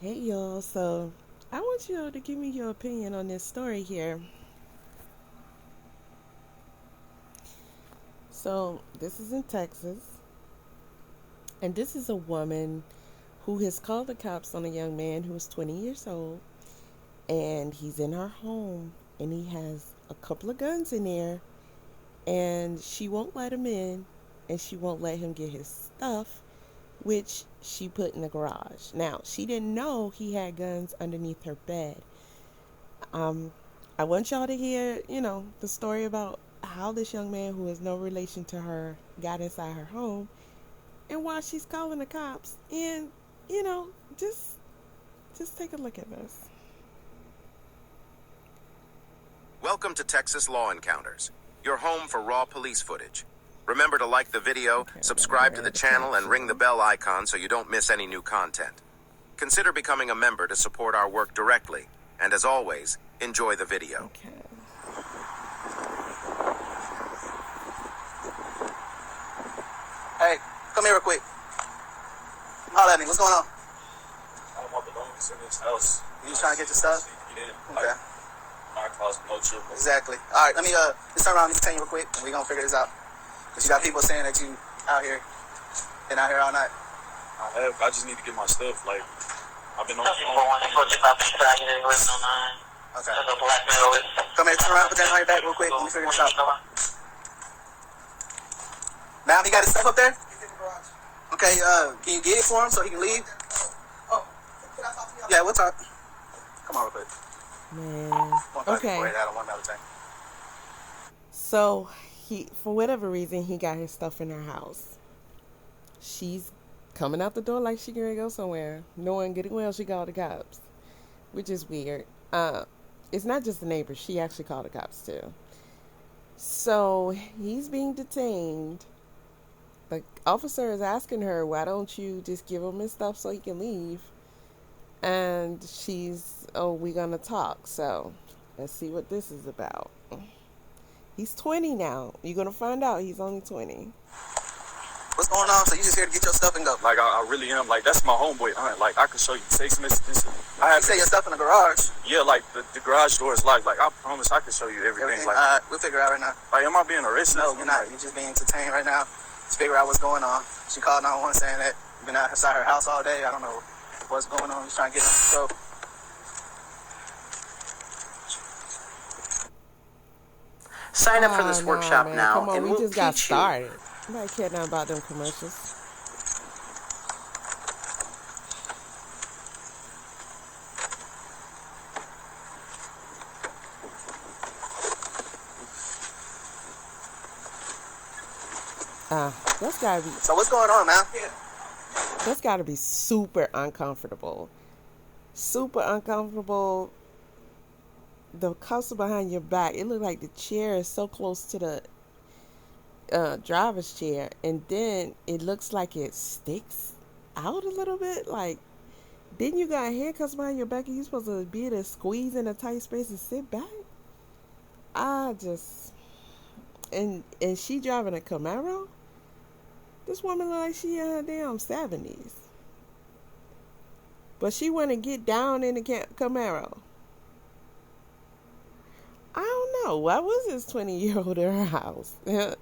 Hey y'all, so I want y'all to give me your opinion on this story here. So, this is in Texas, and this is a woman who has called the cops on a young man who is 20 years old, and he's in her home, and he has a couple of guns in there, and she won't let him in, and she won't let him get his stuff, which she put in the garage. Now, she didn't know he had guns underneath her bed. Um, I want y'all to hear, the story about how this young man who is no relation to her got inside her home and why she's calling the cops. And, you know, just just take a look at this. Welcome to Texas Law Encounters, your home for raw police footage. Remember to like the video, Okay, subscribe to the channel, and ring the bell icon so you don't miss any new content. Consider becoming a member to support our work directly. And as always, enjoy the video. Okay. Hey, come here real quick. Holla at me. What's going on? I don't want the longest in this house. You just trying to get your stuff? Yeah. Okay. My cause no children. Exactly. All right, let me just turn around and tell you real quick, and we're going to figure this out. Because you got people saying that you out here, been out here all night. I just need to get my stuff. Like, I've been on the phone. Okay. Come here, turn around, put that on your back real quick. Let me figure this out. Ma'am, he got his stuff up there? Okay, can you get it for him so he can leave? Oh, can I talk to you? Yeah, we'll talk. Come on real quick. Man. Okay. I don't want another thing. So he, for whatever reason, he got his stuff in her house. She's coming out the door like she gonna go somewhere, knowing good and well she called the cops, which is weird. It's not just the neighbors; she actually called the cops too. So he's being detained. The officer is asking her, "Why don't you just give him his stuff so he can leave?" And she's, "Oh, we're gonna talk." So let's see what this is about. He's 20 now. You're gonna find out he's only 20. What's going on? So you just here to get your stuff and go? Like, I really am. Like, that's my homeboy. Like, I can show you text messages. You say your stuff in the garage. Yeah, like, the garage door is locked. Like, I promise I can show you everything. Like, we'll figure it out right now. like, am I being arrested? No, you're not. You're just being entertained right now. Let's figure out what's going on. She called 911 saying that you've been outside her house all day. I don't know what's going on. Just trying to get him. So, Sign up for this workshop man. now, Come on, and we we'll just got teach you. started. Nobody care nothing about them commercials. That's gotta be so what's going on, man? that's gotta be super uncomfortable. Super uncomfortable. The cuffs are behind your back. It looked like the chair is so close to the driver's chair, and then it looks like it sticks out a little bit. Like, didn't you got handcuffs behind your back and you supposed to be able to squeeze in a tight space and sit back? I just and she driving a Camaro. This woman look like she in her damn 70s, but she want to get down in the Camaro. I don't know. Why was this 20-year-old in her house? I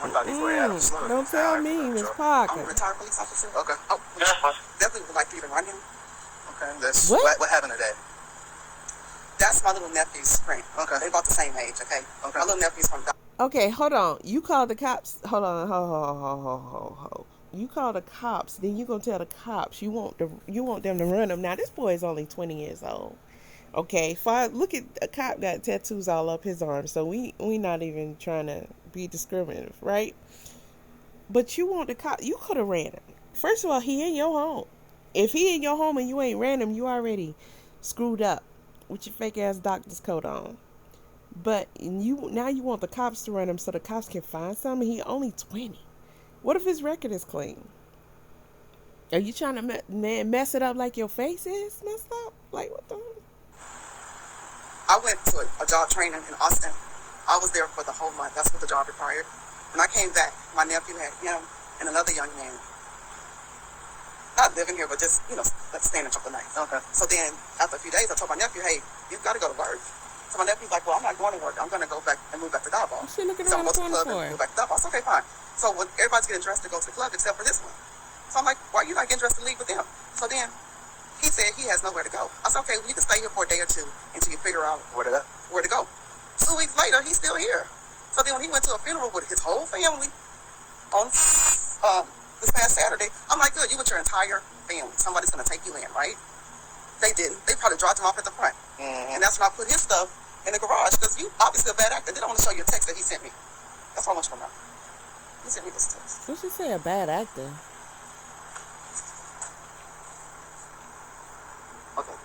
thought he had a slur. Don't tell me, Miss Parker. I'm a retired police officer. Okay. Oh, definitely would like to even run him. Okay. That's What? what happened today? That's my little nephew's friend. Okay. They about the same age. Okay. My little nephew's from. Okay, hold on. You call the cops. Hold on. Ho. You call the cops, then you gonna tell the cops you want them to run him. Now this boy is only 20 years old. Okay, look at a cop got tattoos all up his arm, so we not even trying to be discriminative, right? But you want the cop? You could have ran him. First of all, he in your home. If he in your home and you ain't ran him, you already screwed up with your fake ass doctor's coat on. But you want the cops to run him so the cops can find something. He only 20. What if his record is clean? Are you trying to mess it up like your face is messed up? Like, what the? I went to a job training in Austin. I was there for the whole month. That's what the job required. When I came back, my nephew had him and another young man. live in here, but just, let's stay in a couple of nights. Okay. So then, after a few days, I told my nephew, hey, you've got to go to work. So my nephew's like, well, I'm not going to work. I'm going to go back and move back to Diboll. What's she looking So around I'm the going to the corner club and for? move back to Diboll. I said, okay, fine. So when everybody's getting dressed to go to the club except for this one. So I'm like, why are you not getting dressed to leave with them? So then he said he has nowhere to go. I said, okay, well, you can stay here for a day or two until you figure out Where did that? where to go. 2 weeks later, he's still here. So then when he went to a funeral with his whole family on this past Saturday, I'm like, good, you with your entire family. Somebody's going to take you in, right? They didn't. They probably dropped him off at the front. Mm-hmm. And that's when I put his stuff in the garage, because you obviously a bad actor. They don't want to show you a text that he sent me. That's all I want you to know. He sent me this text. What she say? A bad actor? Okay.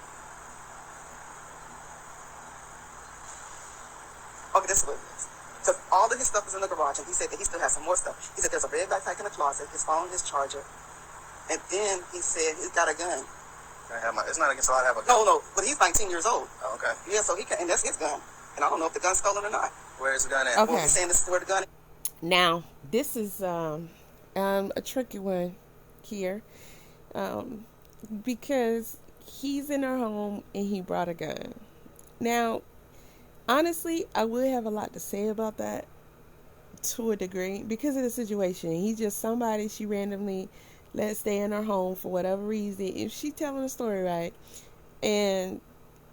Okay, this is what it is. So all of his stuff is in the garage, and he said that he still has some more stuff. He said there's a red backpack in the closet, his phone, his charger, and then he said he's got a gun. It's not against the law to have a gun. No, but he's 19 years old. Oh, okay. Yeah, so he can, and that's his gun. And I don't know if the gun's stolen or not. Where's the gun at? Okay. Well, he's saying this is where the gun is. Now, this is a tricky one here, because he's in her home and he brought a gun. Now, honestly, I would have a lot to say about that to a degree because of the situation. He's just somebody she randomly let stay in her home for whatever reason. If she telling the story right, and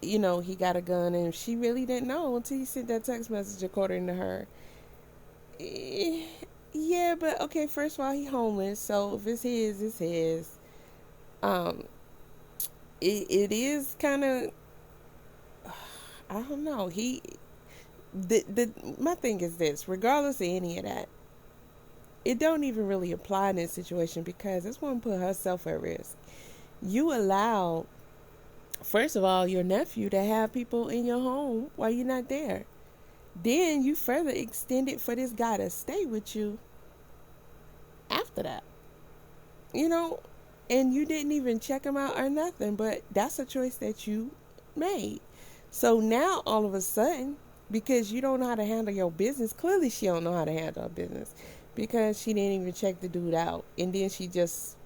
he got a gun, and she really didn't know until he sent that text message according to her. Yeah, but okay, first of all, he homeless, so if it's his, it's his. It is kind of, I don't know. My thing is this: regardless of any of that, it don't even really apply in this situation because this woman put herself at risk. You allow, first of all, your nephew to have people in your home while you're not there. Then you further extend it for this guy to stay with you after that. And you didn't even check him out or nothing, but that's a choice that you made. So now all of a sudden, because you don't know how to handle your business, clearly she don't know how to handle her business because she didn't even check the dude out. And then she just,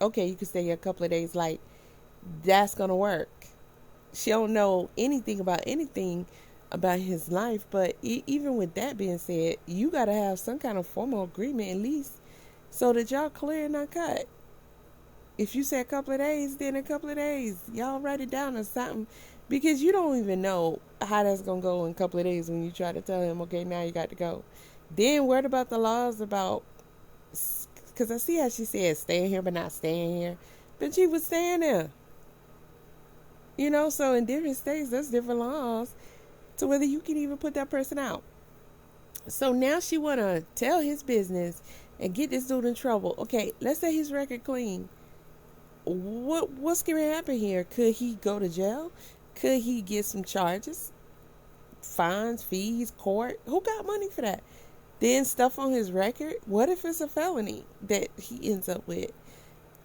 okay, you can stay here a couple of days, like, that's going to work. She don't know anything about his life, but even with that being said, you got to have some kind of formal agreement at least so that y'all clear and not cut. If you say a couple of days, then a couple of days. Y'all write it down or something, because you don't even know how that's going to go in a couple of days when you try to tell him, okay, now you got to go. Then what about the laws about, because I see how she said staying here but not staying here, but she was staying there. So in different states, there's different laws to whether you can even put that person out. So now she want to tell his business and get this dude in trouble. Okay, let's say his record clean. What's going to happen here? Could he go to jail? Could he get some charges? Fines, fees, court? Who got money for that? Then stuff on his record? What if it's a felony that he ends up with?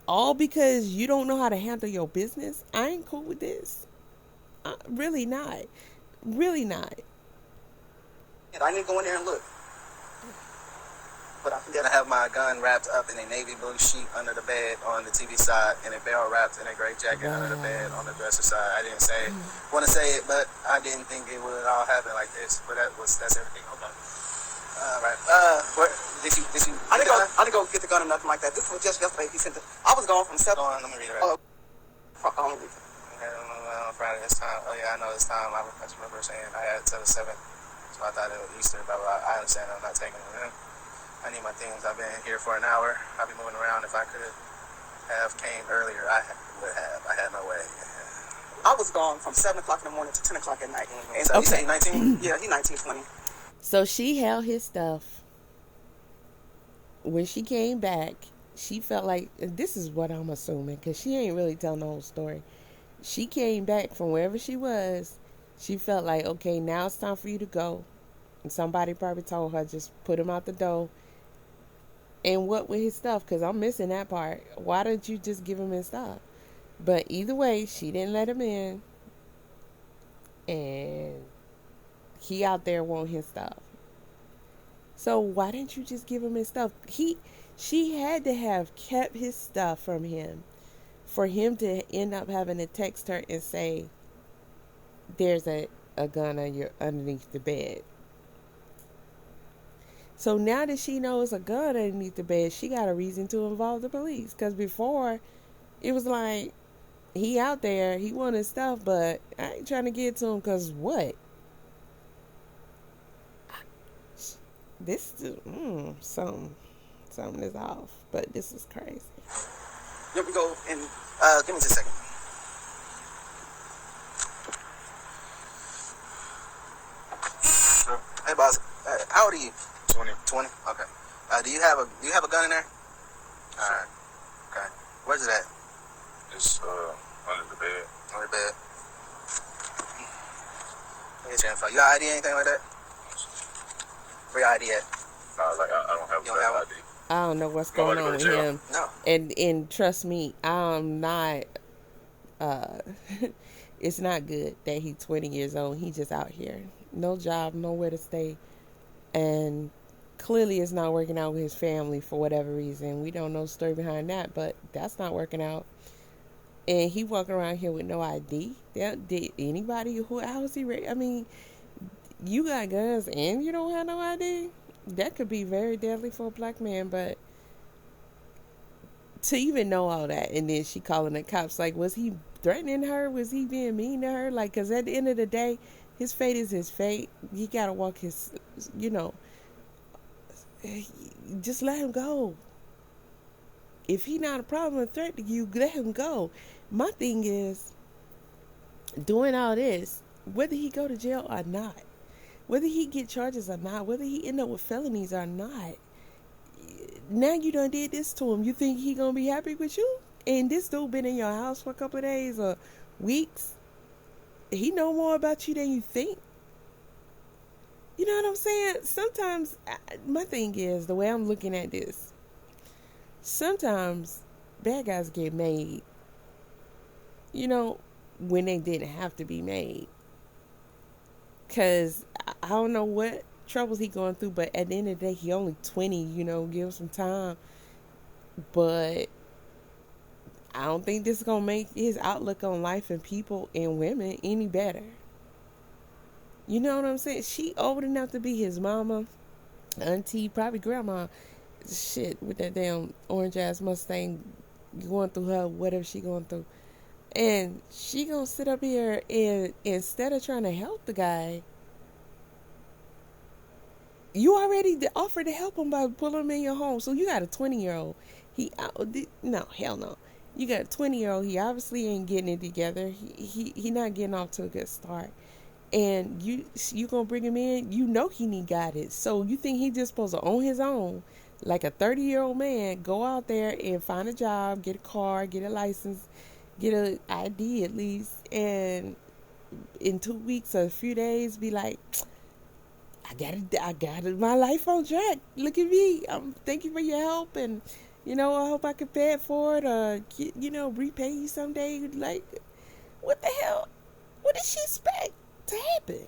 All because you don't know how to handle your business? I ain't cool with this. Really not. Really not. And I didn't go in there and look. But I Then I have my gun wrapped up in a navy blue sheet under the bed on the TV side, and a barrel wrapped in a gray jacket under the bed on the dresser side. I didn't want to say it, but I didn't think it would all happen like this. But that's everything. Okay. All right. Where did you? I didn't go get the gun or nothing like that. This was just yesterday. He sent it. I was gone from 7. Let me read it right. On Friday this time. Oh yeah, I know this time. I remember saying I had till the 7th, so I thought it was Easter. But I understand I'm not taking it in. I need my things. I've been here for an hour. I'll be moving around. If I could have came earlier, I would have. I had no way. I was gone from 7 o'clock in the morning to 10 o'clock at night. Mm-hmm. And so Okay. he's 19. Yeah, he's 19, 20. So she held his stuff. When she came back, she felt like, this is what I'm assuming, because she ain't really telling the whole story. She came back from wherever she was. She felt like, okay, now it's time for you to go. And somebody probably told her, just put him out the door. And what with his stuff? Because I'm missing that part. Why didn't you just give him his stuff? But either way, she didn't let him in. And he out there wanting his stuff. So why didn't you just give him his stuff? She had to have kept his stuff from him for him to end up having to text her and say, there's a gun underneath the bed. So now that she knows a gun underneath the bed, she got a reason to involve the police. Because before, it was like, he out there, he wanted stuff, but I ain't trying to get to him because what? This something is off, but this is crazy. Here we go, and give me just a second. Hey, boss. How old are you? 20. 20. Okay. Do you have a gun in there? All right. Okay. Where's it at? It's under the bed. Under the bed. Let me get your info. You got ID, anything like that? Where your ID at? No, like I don't have You don't have a one? ID. I don't know what's going on with him. No. And trust me, I'm not, it's not good that he's 20 years old. He just out here. No job, nowhere to stay. And clearly it's not working out with his family for whatever reason. We don't know the story behind that, but that's not working out. And he walking around here with no ID. Did anybody, how is he ready? I mean, you got guns and you don't have no ID? That could be very deadly for a black man, but to even know all that, and then she calling the cops, like, was he threatening her? Was he being mean to her? Like, because at the end of the day, his fate is his fate. He got to walk his, just let him go. If he not a problem and threat to you, let him go. My thing is, doing all this, whether he go to jail or not, whether he get charges or not, whether he end up with felonies or not, now you done did this to him. You think he gonna be happy with you? And this dude been in your house for a couple of days or weeks. He know more about you than you think. You know what I'm saying? Sometimes, my thing is, the way I'm looking at this, sometimes bad guys get made, when they didn't have to be made. Because I don't know what troubles he going through, but at the end of the day, he only 20, give him some time. But I don't think this is going to make his outlook on life and people and women any better. You know what I'm saying? She old enough to be his mama, auntie, probably grandma. Shit, with that damn orange-ass Mustang going through her, whatever she going through. And she gonna sit up here and instead of trying to help the guy, you already offered to help him by pulling him in your home. So you got a 20-year-old. No, hell no. You got a 20-year-old. He obviously ain't getting it together. He not getting off to a good start. And you gonna bring him in. You know he need guidance. So you think he just supposed to own his own, like a 30-year-old man, go out there and find a job, get a car, get a license, get an ID at least, and in 2 weeks or a few days be like, I got my life on track. Look at me. Thank you for your help, and I hope I can pay it forward or repay you someday. Like, what the hell? What did she expect to happen?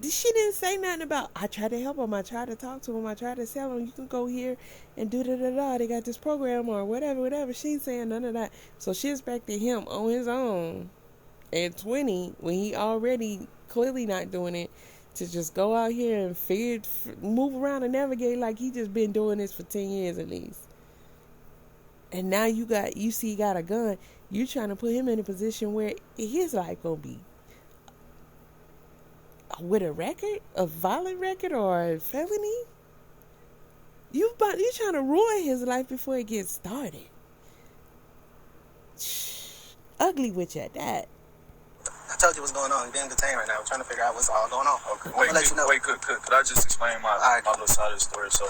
She didn't say nothing about, I tried to help him, I tried to talk to him, I tried to tell him, you can go here and do da-da-da, they got this program or whatever. She ain't saying none of that. So she expected him on his own at 20, when he already clearly not doing it, to just go out here and move around and navigate like he just been doing this for 10 years at least. And now you see he got a gun, you trying to put him in a position where his life gonna be with a record, a violent record or a felony. You trying to ruin his life before it gets started. Ugly witch at that. I told you what's going on. You're being detained right now. We're trying to figure out what's all going on. Okay. I'm gonna let you know. Wait, could I just explain my little side of the story? So,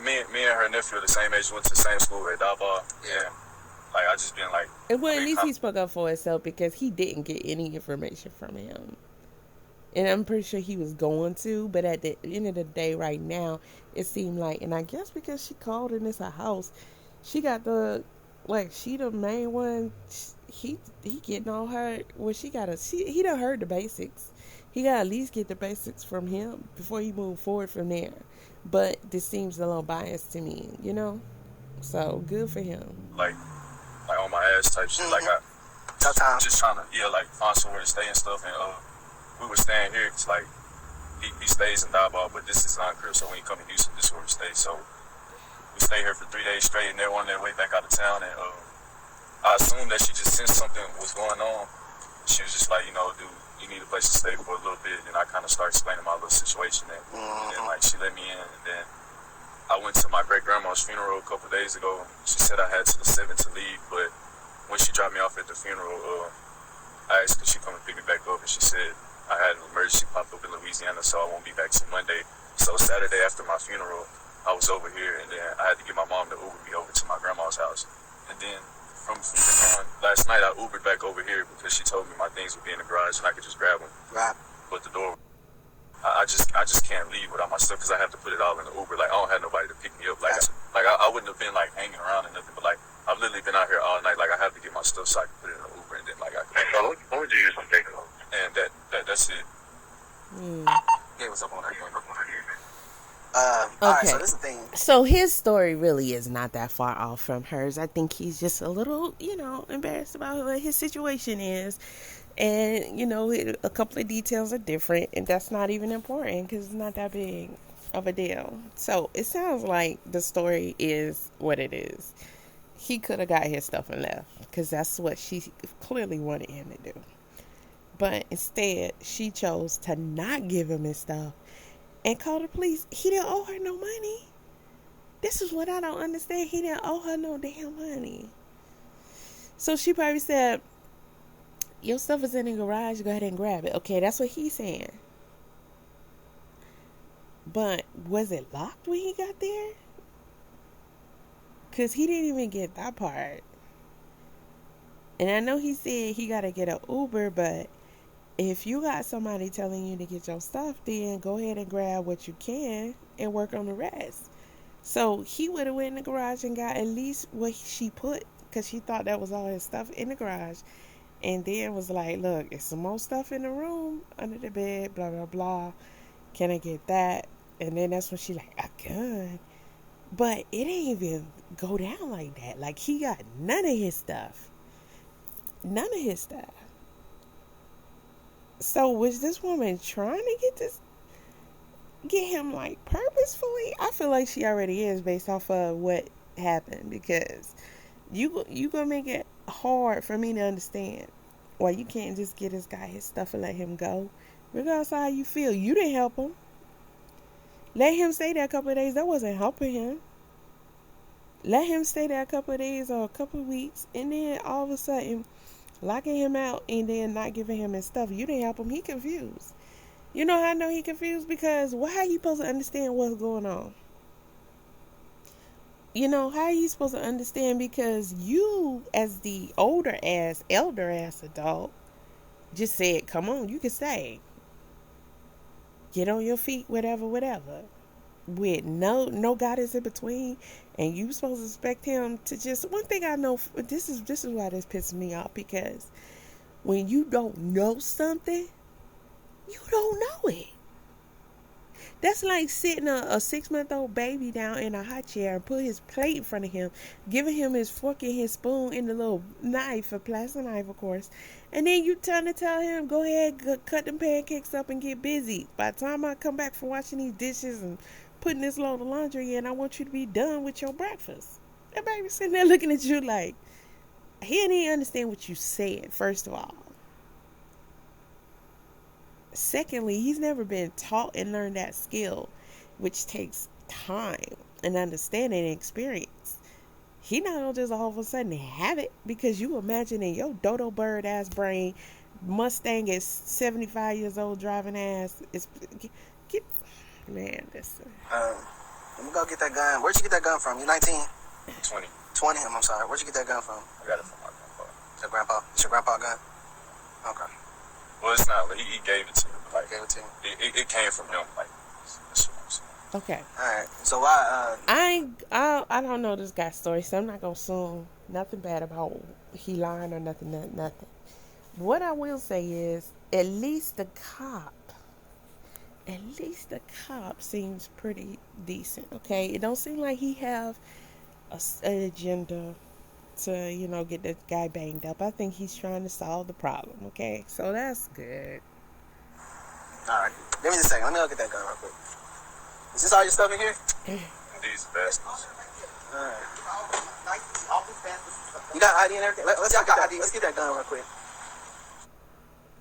me and her nephew are the same age, went to the same school at Dalbar. Yeah. Like, I just been like... Well, at least he spoke up for himself because he didn't get any information from him. And I'm pretty sure he was going to, but at the end of the day right now, it seemed like, and I guess because she called and it's a house, she got she the main one, he getting all her, he done heard the basics. He got to at least get the basics from him before he move forward from there. But this seems a little biased to me, So good for him. Like on my ass type shit. Like Tough time. just trying to like find somewhere to stay and stuff. And we were staying here. It's like he stays in Diboll, but this is on crib. So when he come to Houston, this is where we stay. So we stay here for 3 days straight, and they're on their way back out of town. And I assumed that she just sensed something was going on. She was just like, dude, you need a place to stay for a little bit. And I kind of started explaining my little situation. And then, like, she let me in. And then I went to my great-grandma's funeral a couple of days ago. She said I had to the 7th to leave. But when she dropped me off at the funeral, I asked if she come and pick me back up. And she said I had an emergency pop up in Louisiana, so I won't be back till Monday. So Saturday after my funeral, I was over here. And then I had to get my mom to Uber me over to my grandma's house. And then from on, last night I Ubered back over here because she told me my things would be in the garage and I could just grab them. Right. But the door, I just can't leave without my stuff because I have to put it all in the Uber. Like, I don't have nobody to pick me up. Like, I wouldn't have been like hanging around or nothing, but like I've literally been out here all night. Like, I have to get my stuff so I can put it in the Uber and then like I can. What would you use to take it home? And that's it. Yeah, what's up on that? Okay. Alright, so this is the thing. So his story really is not that far off from hers. I think he's just a little, embarrassed about what his situation is. And, a couple of details are different. And that's not even important because it's not that big of a deal. So it sounds like the story is what it is. He could have got his stuff and left because that's what she clearly wanted him to do. But instead, she chose to not give him his stuff and call the police. He didn't owe her no money. This is what I don't understand. He didn't owe her no damn money. So she probably said, your stuff is in the garage. Go ahead and grab it. Okay, that's what he's saying. But was it locked when he got there? Because he didn't even get that part. And I know he said he got to get an Uber, but if you got somebody telling you to get your stuff, then go ahead and grab what you can and work on the rest. So he would have went in the garage and got at least what she put, because she thought that was all his stuff in the garage. And then was like, look, there's some more stuff in the room under the bed, blah, blah, blah. Can I get that? And then that's when she like, a gun. But it ain't even go down like that. Like, he got none of his stuff. None of his stuff. So was this woman trying to get him like purposefully? I feel like she already is based off of what happened, because you gonna make it hard for me to understand why you can't just get this guy his stuff and let him go, regardless of how you feel. You didn't help him. Let him stay there a couple of days. That wasn't helping him. Let him stay there a couple of days or a couple of weeks, and then all of a sudden locking him out and then not giving him his stuff. You didn't help him. He confused. You know how I know he confused? Because how are you supposed to understand what's going on? How are you supposed to understand? Because you, as the elder ass adult, just said, come on, you can stay. Get on your feet, whatever. With no guidance in between. And you supposed to expect him to just... One thing I know, this is why this pisses me off, because when you don't know something, you don't know it. That's like sitting a 6-month-old baby down in a hot chair and put his plate in front of him, giving him his fork and his spoon and the little knife, a plastic knife, of course. And then you trying to tell him, go ahead, cut them pancakes up and get busy. By the time I come back from washing these dishes and putting this load of laundry in, I want you to be done with your breakfast. That baby sitting there looking at you like, he didn't even understand what you said, first of all. Secondly, he's never been taught and learned that skill, which takes time and understanding and experience. He not gonna just all of a sudden have it, because you imagine in your dodo bird ass brain, Mustang is 75 years old driving ass. Man, listen. Let me go get that gun. Where'd you get that gun from? You 19? 20. 20? I'm sorry. Where'd you get that gun from? I got it from my grandpa. Your grandpa? It's your grandpa gun? Okay. Well, it's not. He gave it to me. Like, Gave it to you? It came from him. Like, that's what I'm saying. Okay. Alright. So why, I don't know this guy's story, so I'm not gonna assume nothing bad about he lying or nothing. What I will say is, at least the cop seems pretty decent. Okay, it don't seem like he have an agenda to, get this guy banged up. I think he's trying to solve the problem, okay? So that's good. Alright. Give me just a second. Let me look at that gun real quick. Is this all your stuff in here? These bastards. Alright. You got ID and everything? Let's get that gun real quick.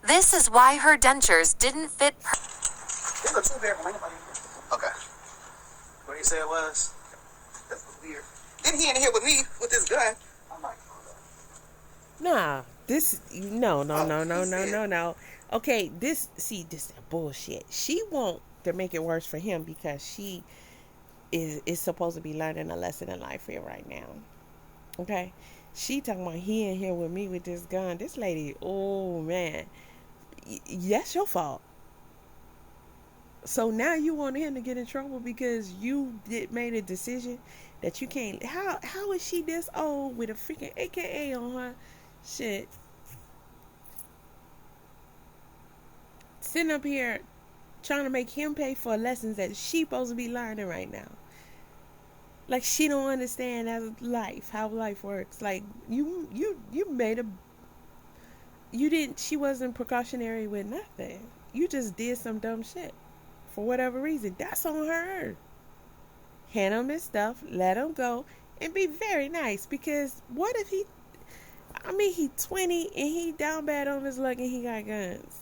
This is why her dentures didn't fit. There's a two-bedroom. Ain't nobody in here. Okay. What do you say it was? This was weird. Then he in here with me with this gun. I'm like, Nah, no. Okay, this is bullshit. She want to make it worse for him because she is supposed to be learning a lesson in life here right now. Okay? She talking about he in here with me with this gun. This lady, oh man, that's your fault. So now you want him to get in trouble because you made a decision that you can't. How is she this old with a freaking AKA on her? Shit. Sitting up here trying to make him pay for lessons that she supposed to be learning right now. Like she don't understand how life works. Like you made she wasn't precautionary with nothing. You just did some dumb shit for whatever reason. That's on her. Hand him his stuff, let him go, and be very nice. Because what if he 20 and he down bad on his luck and he got guns.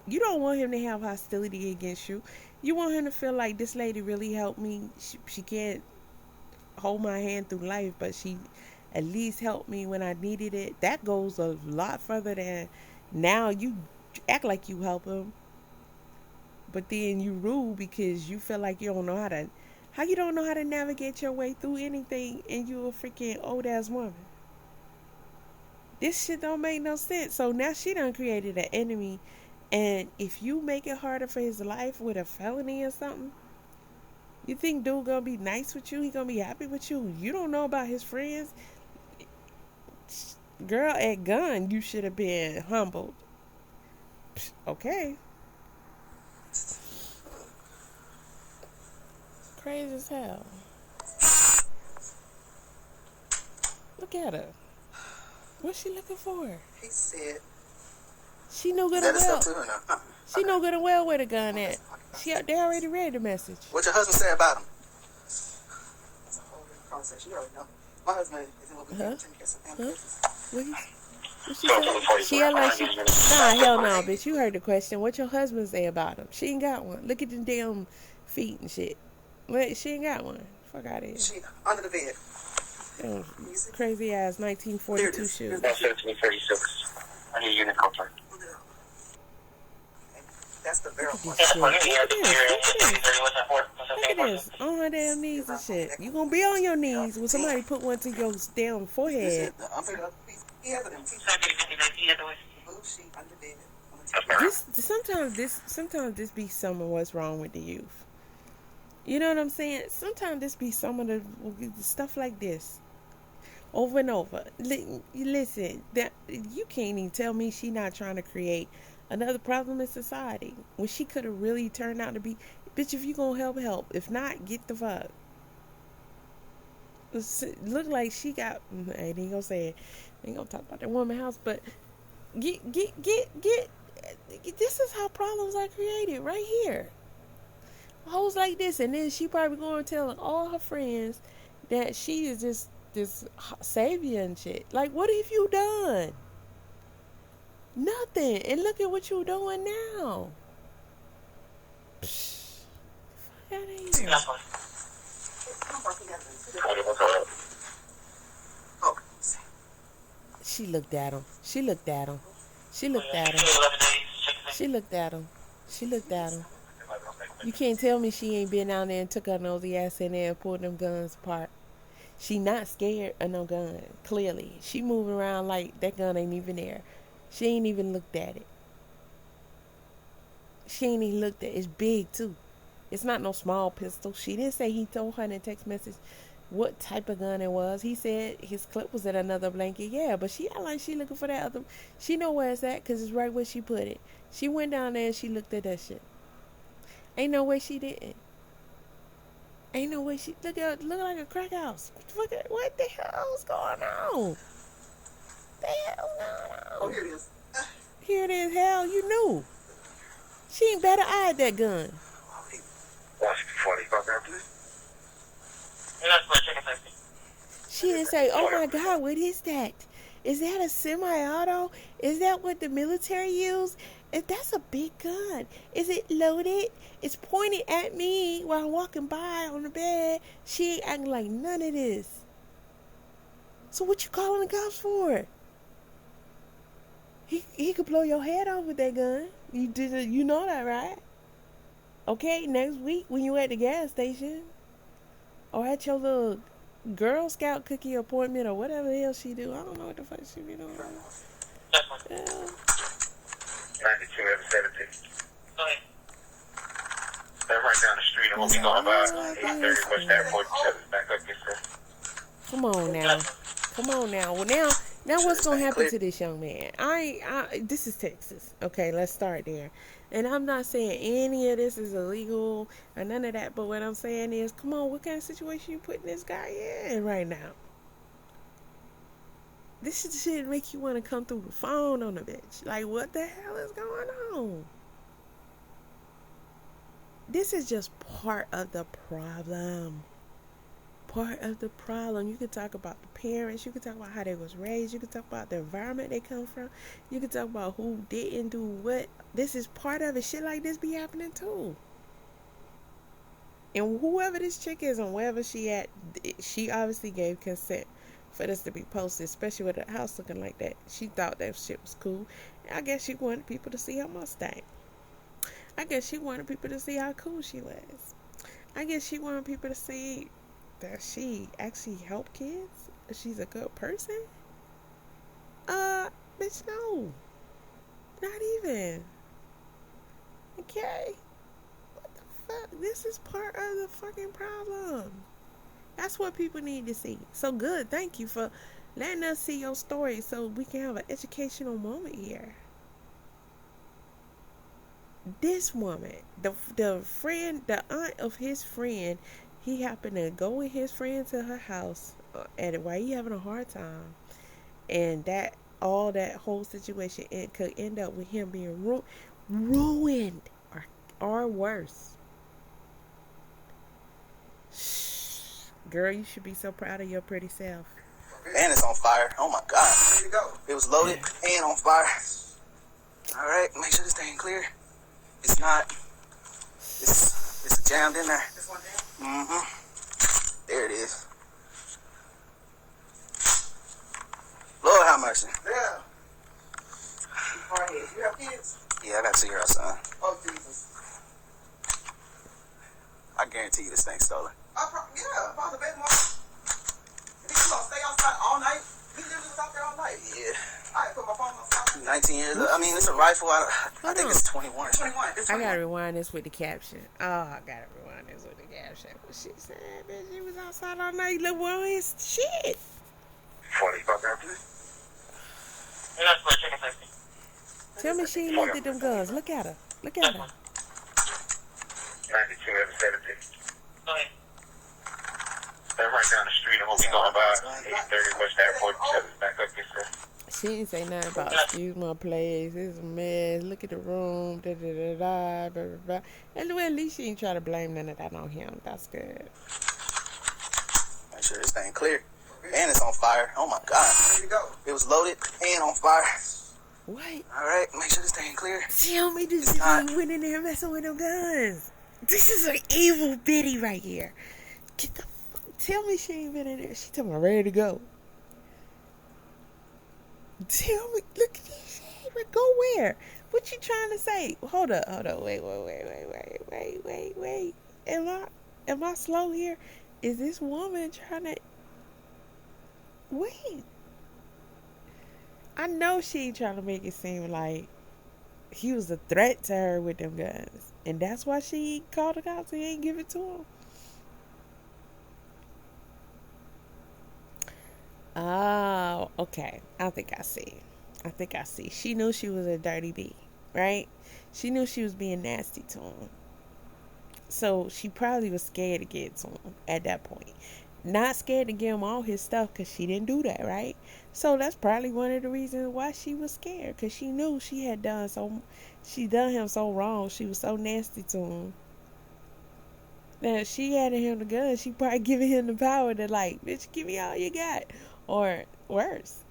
You don't want him to have hostility against you. You want him to feel like this lady really helped me. She can't hold my hand through life, but she at least helped me when I needed it. That goes a lot further than now you act like you help him, but then you rude because you feel like you don't know how you don't know how to navigate your way through anything, and you a freaking old ass woman. This shit don't make no sense. So now she done created an enemy, and if you make it harder for his life with a felony or something, you think dude gonna be nice with you? He gonna be happy with you? You don't know about his friends. Girl, at gun, you should have been humbled. Okay. Crazy as hell. Look at her. What's she looking for? he said, She knew good Is and that his well. stuff too or no? She know good and well where the gun at. They already read the message. What your husband say about him? it's a whole different conversation. You already know. My husband is in love with me. Taking care of some family business. What she said? She act like she... Nah, hell no, bitch. You heard the question. What your husband say about him? She ain't got one. Look at the damn feet and shit. Wait, she ain't got one. Fuck out of here. She under the bed. Damn, crazy ass 1942 shoes. That's 1336. I need a unit code, sir. That's the barrel point. Look at this. On her damn knees and shit. You gonna be on your knees when somebody put one to your damn forehead. He has an empty blue sheet under bed. Sometimes this be some of what's wrong with the youth. You know what I'm saying? Sometimes this be some of the stuff like this. Over and over. Listen, you can't even tell me she not trying to create another problem in society when she could have really turned out to be. Bitch, if you gonna help. If not, get the fuck. Look like she got. I ain't gonna say it. I ain't gonna talk about that woman house, but get. This is how problems are created right here. Hoes like this, and then she probably going to tell all her friends that she is just this savior and shit. Like, what have you done? Nothing. And look at what you're doing now. Psh, fuck out of here. She looked at him. She looked at him. She looked at him. She looked at him. She looked at him. You can't tell me she ain't been out there and took her nosy ass in there and pulled them guns apart. She not scared of no gun, clearly. She moving around like that gun ain't even there. She ain't even looked at it. She ain't even looked at it. It's big, too. It's not no small pistol. She didn't say he told her in a text message what type of gun it was. He said his clip was in another blanket. Yeah, but she act like she looking for that other. She know where it's at because it's right where she put it. She went down there and she looked at that shit. Ain't no way she didn't. Ain't no way she look like a crack house. What the hell's going on? The hell's going on? Oh, here it is. Here it is. Hell, you knew. She ain't better eyed that gun. Watch before they fuck up, please. She didn't say, "Oh my God, what is that? Is that a semi-auto? Is that what the military use? If that's a big gun, is it loaded? It's pointed at me while I'm walking by on the bed." She ain't acting like none of this. So what you calling the cops for? He could blow your head off with that gun. You know that, right? Okay, next week when you at the gas station or at your little Girl Scout cookie appointment or whatever the hell she do. I don't know what the fuck she be doing. Yeah. 92 every 17. They're right down the street and we'll be going by 8:30 West Airport. Back up, get set. Come on now. Well, now what's gonna happen to this young man? This is Texas. Okay, let's start there. And I'm not saying any of this is illegal or none of that, but what I'm saying is, come on, what kind of situation you putting this guy in right now? This shit make you want to come through the phone on the bitch. Like, what the hell is going on? This is just part of the problem. Part of the problem. You can talk about the parents. You can talk about how they was raised. You can talk about the environment they come from. You can talk about who didn't do what. This is part of it. Shit like this be happening too. And whoever this chick is and wherever she at, she obviously gave consent for this to be posted, especially with the house looking like that. She thought that shit was cool. I guess she wanted people to see her Mustang. I guess she wanted people to see how cool she was. I guess she wanted people to see that she actually help kids. She's a good person. Bitch, no. Not even. Okay. What the fuck? This is part of the fucking problem. That's what people need to see. So good. Thank you for letting us see your story so we can have an educational moment here. This woman, the aunt of his friend, he happened to go with his friend to her house, and while he having a hard time, and that whole situation, it could end up with him being ruined or worse. Girl, you should be so proud of your pretty self. And it's on fire. Oh my God. There you go. It was loaded and on fire. All right, make sure this thing clear. It's not. It's jammed in there. This one jammed? Mm-hmm. There it is. Lord have mercy. Yeah. You have kids? Yeah, I got a 2-year-old son. Oh, Jesus. I guarantee you this thing's stolen. Yeah, probably bet more. If he's gonna stay outside all night, he literally was out there all night. Yeah. I put my phone on silent. 19 years old. I mean, it's a rifle. I think it's 21. 21. It's 21. I gotta rewind this with the caption. I gotta rewind this with the caption. What she said, bitch, he was outside all night looking on his shit. 40 fuck up, please. Tell me she ain't looked at them guns. Look at her. Look at her. 92 every 17. They're right down the street and we'll be going by 8:30 West Airport. Back up, get set. She didn't say nothing about excuse my place. It's a mess. Look at the room. Da da da da. Blah, blah, blah. Anyway, at least she ain't try to blame none of that on him. That's good. Make sure this thing clear. And it's on fire. Oh my God. There you go. It was loaded and on fire. What? All right, make sure this thing clear. Tell me this bitch went in there messing with them guns. This is an evil bitty right here. Get the fuck. Tell me she ain't been in there. She told me ready to go. Tell me, look at this shit. Go where? What you trying to say? Hold up. Wait. Am I slow here? Is this woman trying to wait? I know she ain't trying to make it seem like he was a threat to her with them guns, and that's why she called the cops and ain't give it to him. Oh, okay. I think I see. She knew she was a dirty bee, right? She knew she was being nasty to him. So she probably was scared to get to him at that point. Not scared to give him all his stuff because she didn't do that, right? So that's probably one of the reasons why she was scared, because she knew she done him so wrong. She was so nasty to him. Now, if she handed him the gun, she probably giving him the power to, like, bitch, give me all you got. Or worse.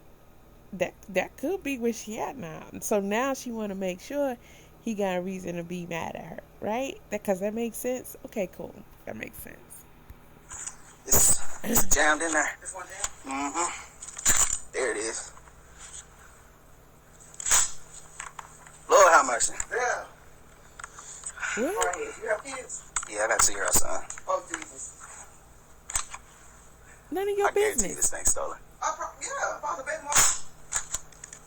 That could be where she at now. So now she want to make sure he got a reason to be mad at her, right? Because that makes sense? Okay, cool. That makes sense. It's jammed in there. This one jammed? Mm-hmm. There it is. Lord have mercy. Yeah. What? Right here. You have kids? Yeah, I got 2-year-old son. Oh, Jesus. None of your I guarantee business. this thing's stolen. Yeah, Father baby mom.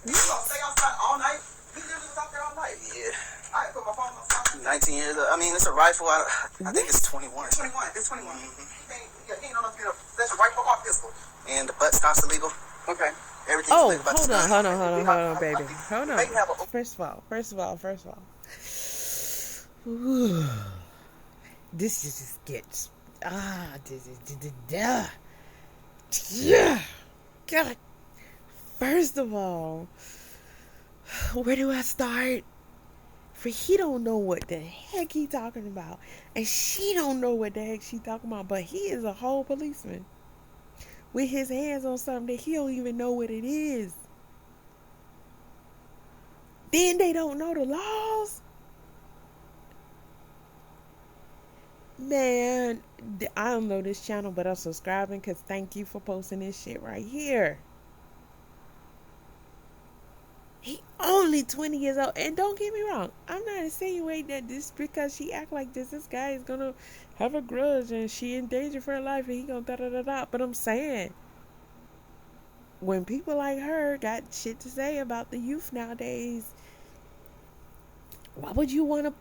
You gonna stay outside all night? You literally was out there all night. Yeah. I put my phone on silent. 19 years old. I mean, it's a rifle. I think it's 21. It's 21. It's 21. Mm-hmm. He ain't on us get a that's a rifle or pistol. And the butt stock's illegal. Okay. Everything's Oh, illegal. hold on, baby. Hold on. First of all. Ooh. This just gets yeah. God. First of all, where do I start? For he don't know what the heck he talking about, and she don't know what the heck she talking about. But he is a whole policeman with his hands on something that he don't even know what it is. Then they don't know the laws. Man, I don't know this channel, but I'm subscribing because thank you for posting this shit right here. He only 20 years old. And don't get me wrong, I'm not insinuating that this because she act like this guy is gonna have a grudge and she in danger for her life and he gonna da-da-da-da. But I'm saying, when people like her got shit to say about the youth nowadays, why would you want to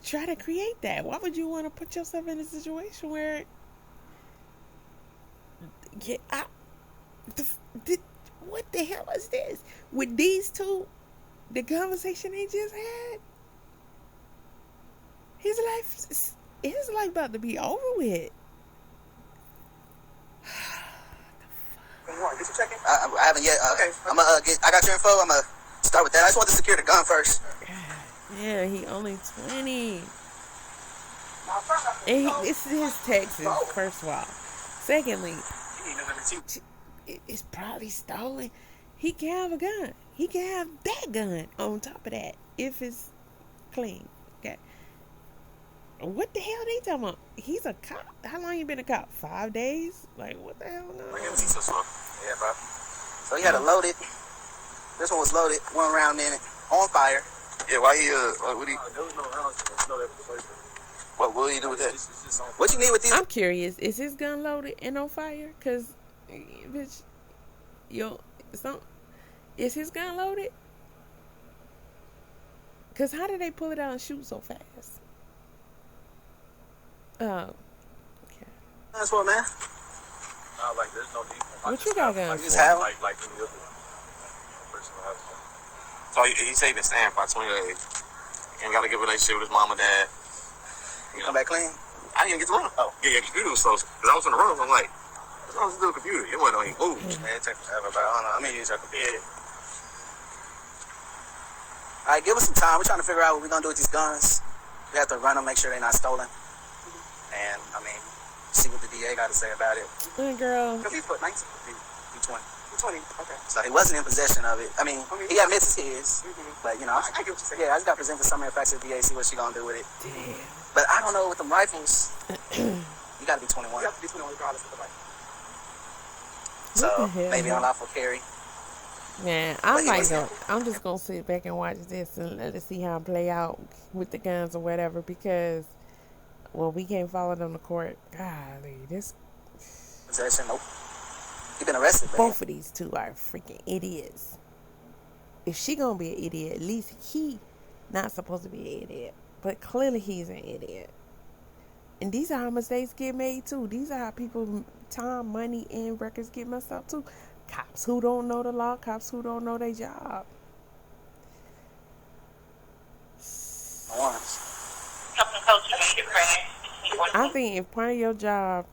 try to create that? Why would you want to put yourself in a situation where what the hell is this? With these two, the conversation they just had, his life about to be over with. Did you check in? I haven't yet. Okay. I got your info. I'm gonna start with that. I just want to secure the gun first. Yeah, he only 20. And it's his Texas, first of all. Secondly, it's probably stolen. He can have a gun. He can have that gun on top of that if it's clean. Okay. What the hell they talking about? He's a cop. How long you been a cop? 5 days? Like, what the hell? No. Yeah, bro. So he had a loaded. This one was loaded. 1 round in it. On fire. Yeah, why he, what do you... There was no rounds. What will you do with that? What you need with these? I'm curious. Is his gun loaded and on fire? Because, bitch, is his gun loaded? Because how did they pull it out and shoot so fast? Oh, okay. That's what, man. Like, there's no need. What you got going? Like any other person has one. So he said he's staying by 28. And got a good relationship with his mom and dad. You come back clean? I didn't even get to run. Oh, yeah, the computer was slow. Because I was on the run. I'm like, what's wrong with the computer? It wasn't on even move. Man, it takes forever, but I don't know. I'm going to use your computer. All right, give us some time. We're trying to figure out what we're going to do with these guns. We have to run them, make sure they're not stolen. And, I mean, see what the DA got to say about it. Girl. Because he put 19, he 20. 20, okay. So he wasn't in possession of it. I mean, he admits it's his. But, you know, I get what you're saying. Yeah, I just got to present the summary facts to the DA, see what she going to do with it. Damn. But I don't know with them rifles. You got to be 21. You have to be 21 regardless of the rifle. So, maybe unlawful carry. Man, I'm just going to sit back and watch this and let us see how it play out with the guns or whatever, because, well, we can't follow them to court. Golly, this... Possession, nope. You've been arrested, baby. Both of these two are freaking idiots. If she gonna be an idiot, at least he not supposed to be an idiot. But clearly he's an idiot. And these are how mistakes get made too. These are how people, time, money, and records get messed up too. Cops who don't know the law, cops who don't know their job. Once. Something coach, you made it crash. I think if part of your job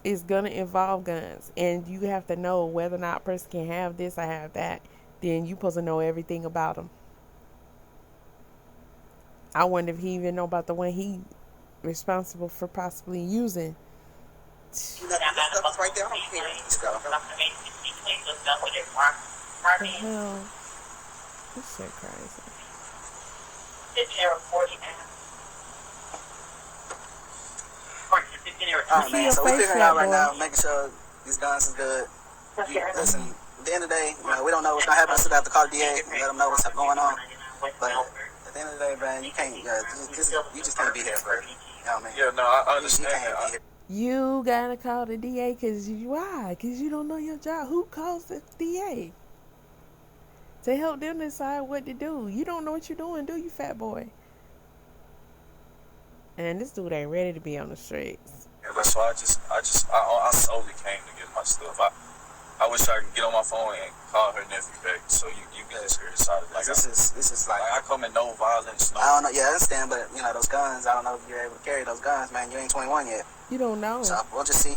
is gonna involve guns, and you have to know whether or not a person can have this or have that, then you supposed to know everything about them. I wonder if he even know about the one he responsible for possibly using. You know, that stuff is right there. I don't care. So, What the hell? This shit crazy. alright, man. So we're face, figuring out right boy. now, making sure these guns is good. Listen, at the end of the day, we don't know what's gonna happen. I still have to call the DA and let them know what's going on. But at the end of the day, man, you can't. You just can't be here, bro. You know what I mean? Yeah, no, I You understand can't be that. here. You gotta call the DA why? Because you don't know your job. Who calls the DA? To help them decide what to do. You don't know what you're doing, do you, fat boy? And this dude ain't ready to be on the streets. Yeah, that's why I solely came to get my stuff. I wish I could get on my phone and call her nephew back so you can just hear his side of it. Like, This is like, I come in no violence. No. I don't know. Yeah, I understand, but you know those guns. I don't know if you're able to carry those guns, man. You ain't 21 yet, You don't know. so we'll just see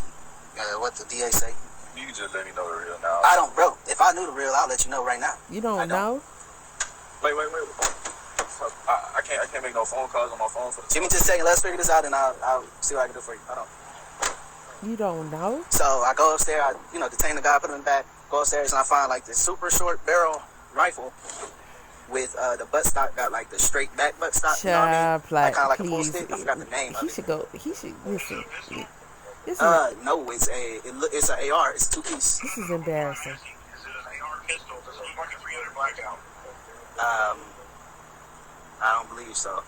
what the DA say. You can just let me know the real now. I don't, bro. If I knew the real, I'll let you know right now. You don't know. Wait. I can't make no phone calls on my phone for the Give me just a second. Let's figure this out, and I'll see what I can do for you. Hold on. You don't know. So I go upstairs. I detain the guy, put him in the back. Go upstairs, and I find like this super short barrel rifle with the buttstock got like the straight back buttstock. You know what I mean? Like, Kind of like a full please. stick. I forgot the name of He it. should go. He should listen. This is No, it's an AR. It's a 2-piece. this is embarrassing. I don't believe so.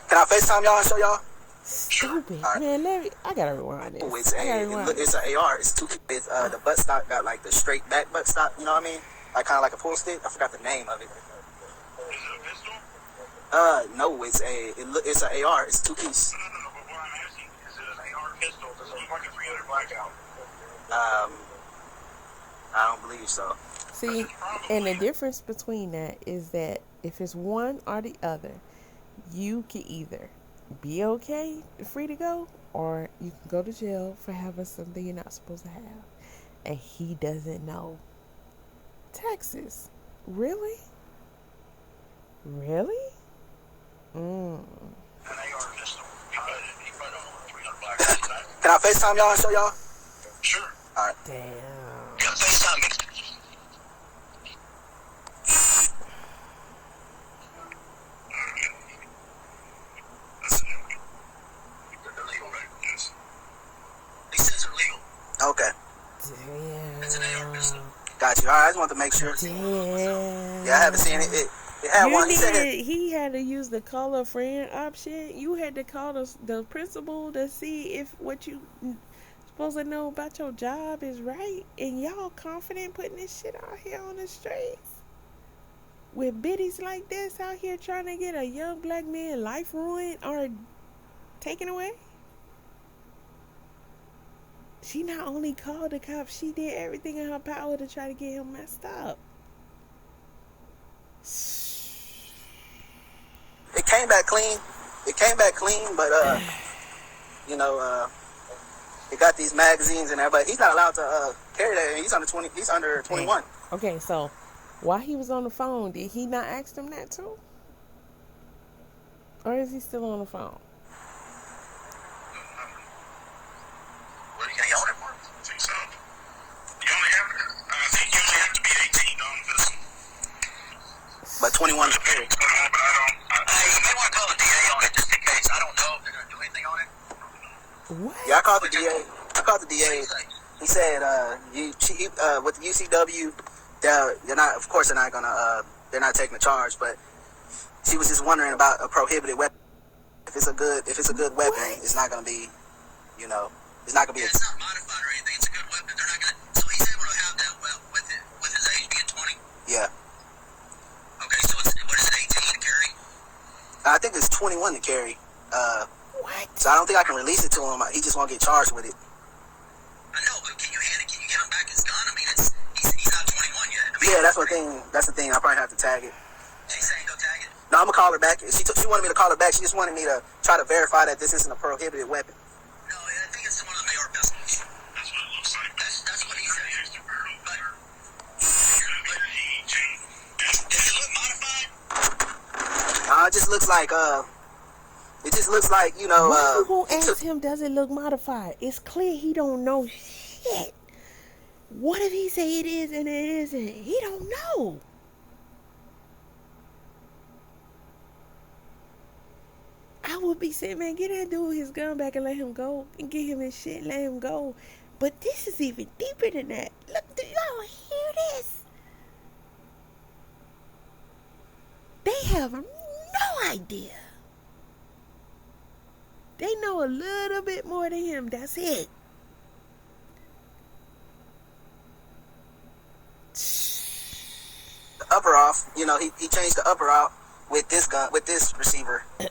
Can I FaceTime y'all and show y'all? Stupid, Alright. man. I gotta rewind this. Oh, it's I gotta rewind it's an AR. It's 2-piece. With the buttstock got like the straight back buttstock. You know what I mean? Like kind of like a full stick. I forgot the name of it. No, it's an AR. It's 2-piece. I don't believe so. See, and the difference between that is that if it's one or the other, you can either be okay, free to go, or you can go to jail for having something you're not supposed to have. And he doesn't know. Texas. Really? Really? Can I FaceTime y'all and show y'all? Sure. Alright. Damn. FaceTime me. He says they're legal. Okay. Damn. It's an AR pistol. Got you. Alright, I just wanted to make sure. Damn. Yeah, I haven't seen it. It had one. He said it. He had to use the call a friend option. You had to call the principal to see if what you supposed to know about your job is right. And y'all confident putting this shit out here on the streets with biddies like this out here trying to get a young black man life ruined or taken away. She not only called the cops, she did everything in her power to try to get him messed up. It came back clean. But it got these magazines and everybody. He's not allowed to carry that. He's under 20. He's under 21. Okay, so while he was on the phone, did he not ask them that too? Or is he still on the phone? What do you own it for? I think so. You only have, I think you only have to be 18 on this. But 21 to carry. But you may want to call the DA on it just in case. I don't know if they're going to do anything on it. What? Yeah, I called the DA. He said with the UCW, they're not. Of course, they're not taking the charge. But she was just wondering about a prohibited weapon. If it's a good weapon, it's not going to be, it's not going to be. It's not modified or anything. It's a good weapon. They're not going to. So he's able to have that with his age being 20. Yeah, Okay, so what is it, 18 to carry? I think it's 21 to carry. What? So I don't think I can release it to him. He just won't get charged with it. I know, but can you give him back his gun? I mean, he's not 21 yet. I mean, Yeah, that's the thing. I probably have to tag it. She's saying go tag it. No, No, I'm gonna call her back. She wanted me to call her back. She just wanted me to try to verify that this isn't a prohibited weapon. No, I think it's one of the AR pistols. That's what it looks like. That's what he said. But does it look modified? It just looks like you know. Why you gonna ask him? Does it look modified? It's clear he don't know shit. What if he say it is and it isn't? He don't know. I would be saying, man, get that dude his gun back and let him go, and get him his shit and let him go. But this is even deeper than that. Look, do y'all hear this? They have no idea. They know a little bit more than him. That's it. The upper off. You know, he changed the upper out with this gun, with this receiver. They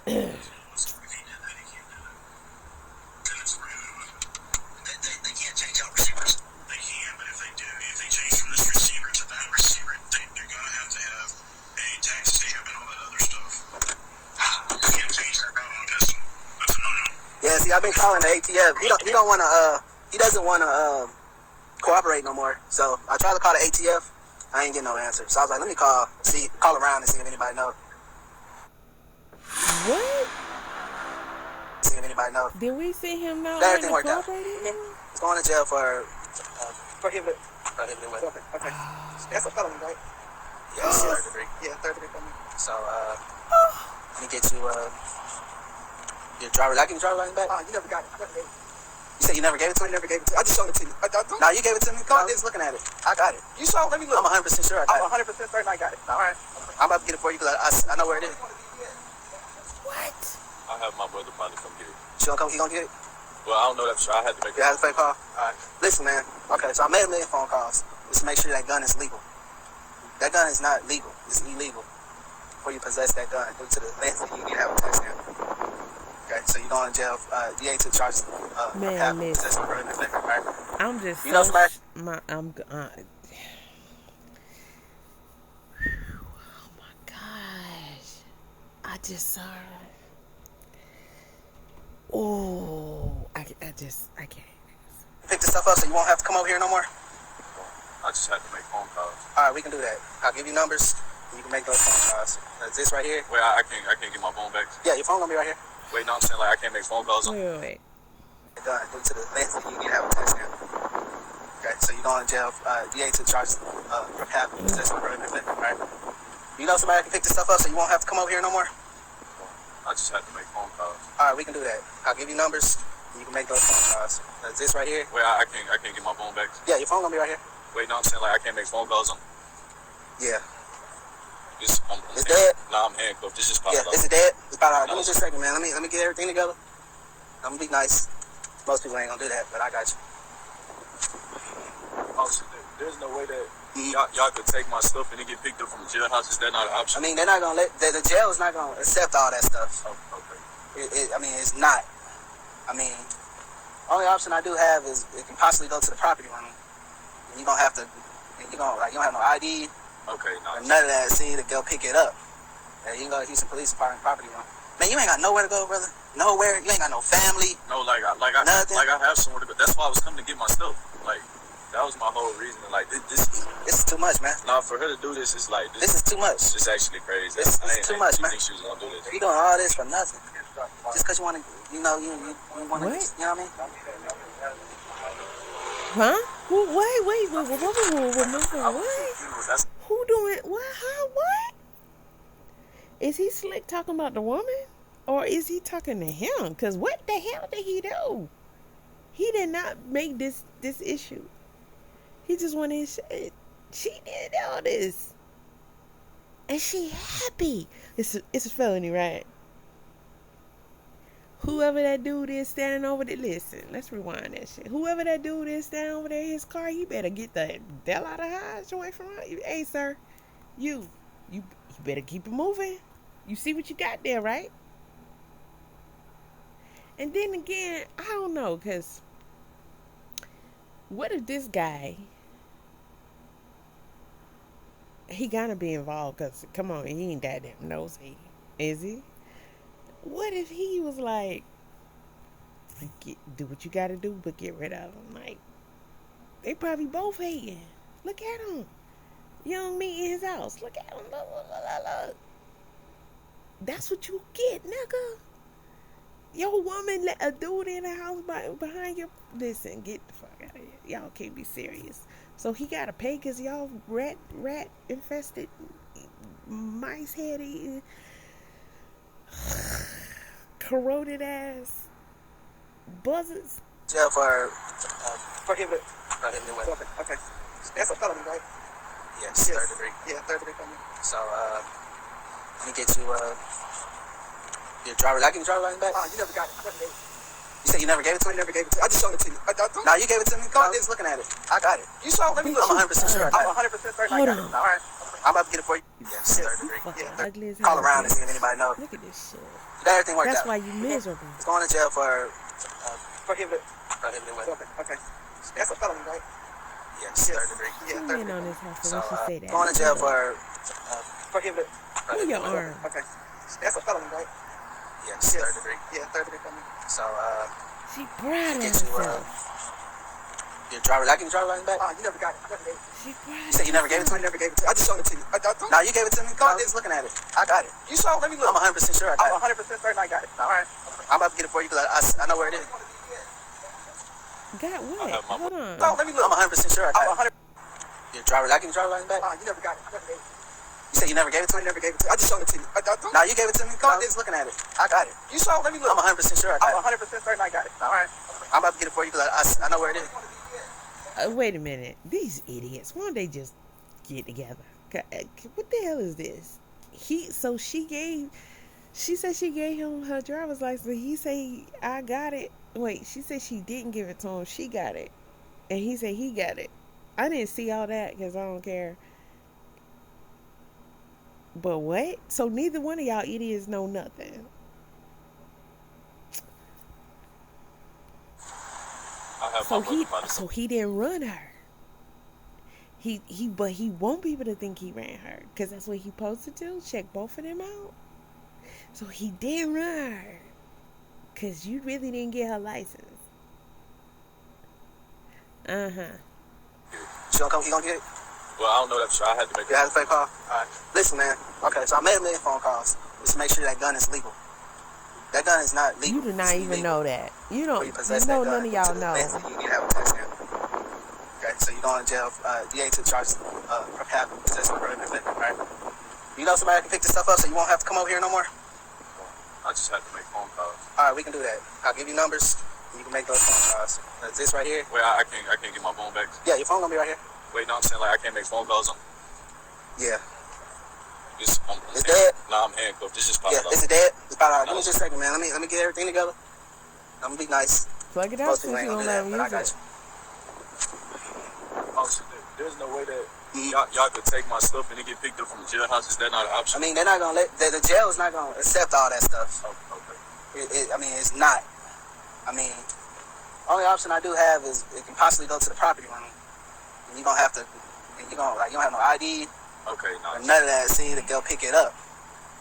can't change out receivers. They can, but if they do, if they change from this receiver to that receiver, they're gonna have to have a tax stamp and all that other stuff. You can't change that out on a pistol. That's a no-no. Yeah, see, I've been calling the ATF. He don't want to. He doesn't want to cooperate no more. So I tried to call the ATF. I ain't getting no answer. So I was like, let me call around and see if anybody knows. What? See if anybody knows. Did we see him now? Everything worked out. He's going to jail for prohibited weapon. Okay. That's a felony, right? Yeah, third degree. Yeah, third degree felony. So, Let me get you your driver's. I give you driver's license back. You never got it. I never gave it. You said you never gave it to me? I never gave it to you. I just showed it to you. No, you gave it to me. I was just looking at it. I got it. You saw it? Let me look. I'm 100% sure I got it. I'm 100% certain I got it. All right. I'm about to get it for you because I know where it is. What? I have my brother probably come get it. He gonna get it? Well, I don't know that for sure. I had to make You had a fake call? All right. Listen, man. Okay, so I made a million phone calls just to make sure that gun is legal. That gun is not legal. It's illegal before you possess that gun. Due to the length that you need to have a tax stamp. Okay, so you're going to jail. DA took charges of Man, possessing a burden effect, right? I'm just You know somebody? oh my gosh. I just saw her. Oh, I can't. Pick this stuff up so you won't have to come over here no more? I just had to make phone calls. Alright, we can do that. I'll give you numbers and you can make those phone calls. Is this right here? Wait, I can't get my phone back. Yeah, your phone gonna be right here. Wait, no, I'm saying like I can't make phone calls. Wait. Done due to the length that you need to have a tax stamp. Okay, so you're going to jail. DA took charges of having possessing a burden effect, right? You know somebody that can pick this stuff up so you won't have to come over here no more? I just had to make phone calls. Alright, we can do that. I'll give you numbers and you can make those phone calls. Is this right here? Wait, I can't get my phone back. Yeah, your phone gonna be right here. Wait, no, I'm saying like I can't make phone calls on. Yeah. It's dead? Nah, I'm handcuffed. This just popped Yeah, up. is it dead? It's about alright. Give me just a second, man. Let me get everything together. I'm gonna be nice. Most people ain't gonna do that, but I got you. Oh, so there's no way that y'all could take my stuff and it get picked up from the jailhouse. Is that not an option? I mean, they're not gonna the jail is not gonna accept all that stuff. Oh, okay. I mean, it's not. I mean, only option I do have is it can possibly go to the property room. And you don't have to. You don't have no ID. Okay, Or nice. none of that. See to go pick it up. You can go to Houston Police Department property room. Man, you ain't got nowhere to go, brother. Nowhere. You ain't got no family. No, I Nothing. have somewhere to go. That's why I was coming to get my stuff. Like that was my whole reason. Like this Is too much, man. now for her to do this is like This is too much. It's actually crazy. This I is too much, man. think she was gonna do this. You doing all this for nothing. Just because you want to, you want to, What? you know what I mean? Huh? Who? Wait. What? That's Who doing what? Huh? What? Is he slick talking about the woman? Or is he talking to him? Because what the hell did he do? He did not make this issue. He just wanted his shit. She did all this. And she happy. It's a felony, right? Whoever that dude is standing over there, listen, let's rewind that shit. Whoever that dude is standing over there in his car, he better get the hell out of Hodge away from her. Hey, sir, you better keep it moving. You see what you got there, right? And then again, I don't know, because what if this guy, he gotta be involved, because, come on, he ain't that damn nosy. Is he? What if he was like, do what you gotta do, but get rid of him? Like, they probably both hating. Look at him. Young me in his house. Look at him. Look. That's what you get, nigga. Your woman let a dude in the house behind you. Listen, get the fuck out of here. Y'all can't be serious. So he gotta pay because y'all rat infested, mice head eating, corroded ass buzzards. Jail for prohibited weapon. Okay. That's a felony, right? Yes, third degree. Yeah, third degree felony. So, let me get you, your driver. I give you driver license back? You never got it. Never gave it. You said you never gave it to me? I never gave it to you. I just showed it to you. No, you gave it to me? I was just looking at it. I got it. You saw it. Let me look. I'm 100% sure I got I'm it. 100% certain I Hold got on. it. All right. I'm about to get it for you. Yes, third degree. Fucking Yeah, ugly as Call hell. around and see if anybody knows. Look at this shit. Everything worked That's out. why you miserable. It's going to jail for Prohibited prohibited weapon. weapon. Okay. That's a felony, right? Yes, third degree. Yeah, Zoom third in degree. on this house So, when she say that. going to jail for Prohibited. Move your arm. Okay. That's a felony, right? yes, third degree. Yeah, third degree felony. So, She proud of get you, herself. your driver. I give you driver license back? You never got it. Never gave it. She proud. You said you never gave it to I me? never gave it to you. I just showed it to you. No, you gave it to me? I was just looking at it. I got it. You saw it. Let me look. I'm 100% sure I got I'm it. 100% certain I got it. All right. I'm about to get it for you because I know where it is. Got what? Hold on. So let me look. I'm 100% sure I got I'm 100. it. Your driver. I give you driver license back? You never got it. Never gave it. You said you never gave it to I me? never gave it to you. I just showed it to you. No, you gave it to me? I was just looking at it. I got it. You saw it. Let me look. I'm 100% sure I got I'm it. 100% certain I got it. All right. I'm about to get it for you because I know where it is. Wait a minute. These idiots. Why don't they just get together? What the hell is this? She said she gave him her driver's license. He say I got it. Wait, she said she didn't give it to him. She got it. And he said he got it. I didn't see all that because I don't care. But what? So neither one of y'all idiots know nothing. I have So my brother by the so he didn't run her. But he want people to think he ran her because that's what he supposed to do. Check both of them out. So he did run her because you really didn't get her license. She gonna come? He gonna get it? Well, I don't know that for sure. I had to make You had a fake call? Alright. Listen, man. Okay, so I made a million phone calls just to make sure that gun is legal. That gun is not legal. You do not It's even illegal. know that. You don't. You possess You know that gun none of y'all to the know. offense, You need to have a test now. Okay, so you're going to jail. DA took charges of having possession of prohibited weapon, right? You know somebody can pick this stuff up so you won't have to come over here no more? I just had to make phone calls. Alright, we can do that. I'll give you numbers. And you can make those phone calls. That's this right here. Wait, I can't get my phone back. Yeah, your phone gonna be right here. Wait, no, I'm saying like I can't make phone calls on. Yeah. I'm It's dead? Nah, I'm handcuffed. This just popped Yeah, off. is it dead? It's about alright. Give me just a second, man. Let me get everything together. I'm gonna be nice. Plug it out Most since people you ain't don't gonna do let that, them but I use got it. you. Oh, so there's no way that y'all could take my stuff and it get picked up from the jailhouse. Is that not an option? I mean, they're not gonna let the jail is not gonna accept all that stuff. Oh, okay. I mean, it's not. I mean, only option I do have is it can possibly go to the property room. And you're gonna have to. You don't have no ID Okay, or no. none of that. See, to go pick it up.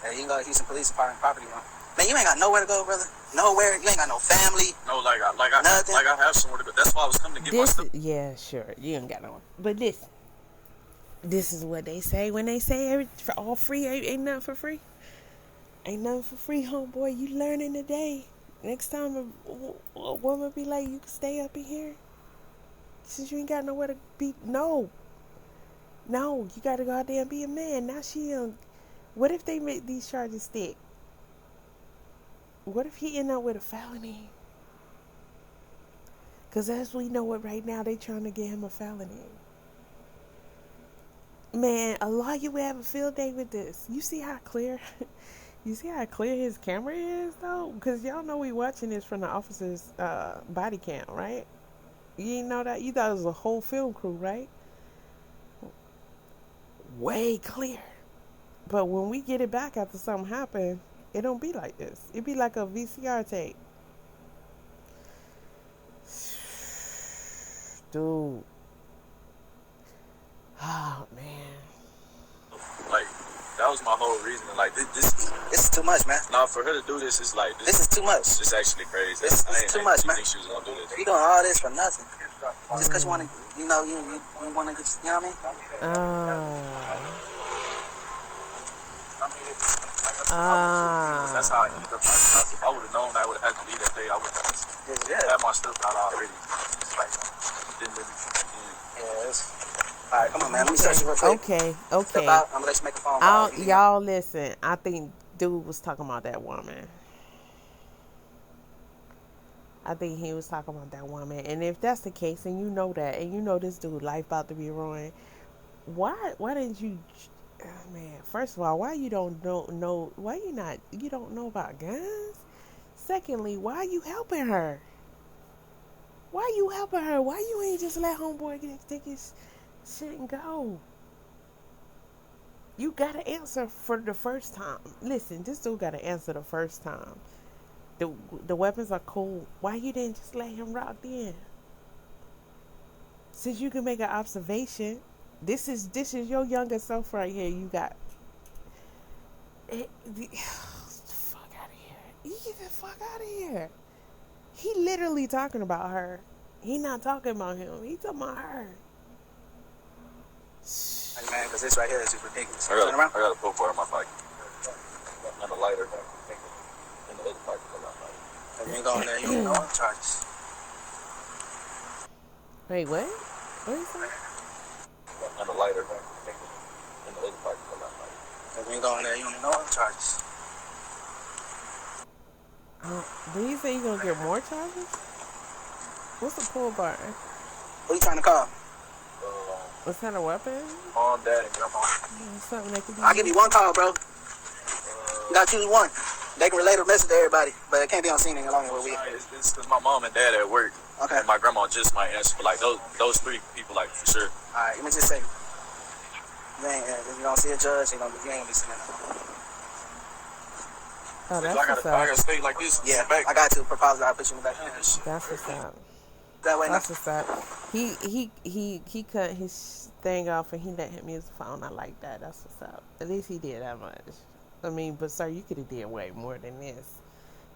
And you can go to Houston Police Department property room. Man, you ain't got nowhere to go, brother. Nowhere. You ain't got no family. No, I Nothing. have somewhere to go. That's why I was coming to get my stuff. Yeah, sure. You ain't got no one. But listen, this is what they say when they say for all free ain't nothing for free. Ain't nothing for free, homeboy. You learning today. Next time a woman be like, you can stay up in here since you ain't got nowhere to be. No, you got to go out there and be a man. Now she young. What if they make these charges stick? What if he end up with a felony? Because as we know it right now, they trying to get him a felony. Man, a lawyer would have a field day with this. You see how clear his camera is, though? Because y'all know we watching this from the officer's body cam, right? You didn't know that? You thought it was a whole film crew, right? Way clear. But when we get it back after something happened, it don't be like this. It be like a VCR tape. Dude. Oh, man. Like, that was my my whole reason. Like this This is too much, man. now for her to do this is like This is too much. It's actually crazy. This I is too much, man. think she was gonna do this. You doing all this for nothing. Just because you want to, you know, you want to get, you know what I mean? That's how I ended up. If I would have known I would have had to leave that day, I would have had my stuff out already. It's like, didn't really. Yes. All right, come on, man. Let me search you real quick. Okay. Step out. I'm gonna let you make a phone call. Y'all listen. I think dude was talking about that woman. I think he was talking about that woman. And if that's the case, and you know that, and you know this dude life about to be ruined, why didn't you, man, first of all, why you don't know, why you don't know about guns? Secondly, why you helping her? Why you helping her? Why you ain't just let homeboy take his shit and go? You gotta answer for the first time. Listen, this dude gotta answer the first time. The weapons are cool. Why you didn't just let him rock then? Since you can make an observation, this is your younger self right here. You got fuck out of here. Get the fuck out of here. He literally talking about her. He not talking about him. He talking about her. Hey, man, because this right here is just ridiculous. I Turn around. got a poke bar in my pocket and a lighter in the other pocket. If you ain't going there, you ain't going to charges. Wait, what? What is that? And a lighter in the other pocket. If you ain't going there, you ain't going to charges. Did he say you gonna get more charges? What's the pull bar? Who you trying to call? What's that, a weapon? Mom, dad, and grandma. Something that could be. I'll give you one call, bro. You got to choose one. They can relay the message to everybody, but it can't be on scene any longer where we. It's because my mom and dad at work. Okay. And my grandma just might answer, but like those three people, like for sure. All right, let me just say, if you don't see a judge, you ain't gonna be seeing that. Oh, that's I what's gotta up. stay like this. Yeah, back. I got to propose. I put you in the back. That's what's up. That way, That's what's up. He cut his thing off and he let him use the phone. I like that. That's what's up. At least he did that much. I mean, but sir, you could have did way more than this.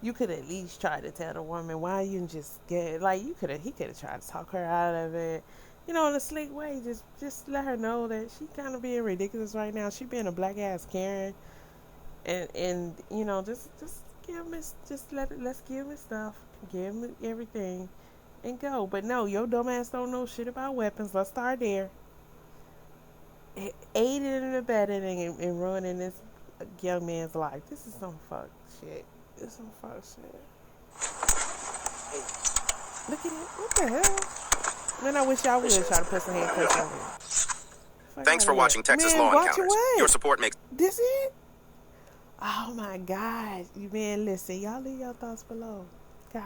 You could at least try to tell the woman why you just get like he could have tried to talk her out of it. You know, in a slick way. Just let her know that she kind of being ridiculous right now. She being a black ass Karen. And you know, just give him his, let's give him his stuff, give him everything, and go. But no, your dumb ass don't know shit about weapons. Let's start there. Aiding and abetting and ruining this young man's life. This is some fuck shit. This is some fuck shit. Look at it. What the hell? Man, I wish y'all would try to put some handcuffs on him. Thanks for watching Texas Man, Law watch Encounters. your way. Your support makes... This it? Oh my God. You man, listen, y'all leave your thoughts below. Gosh.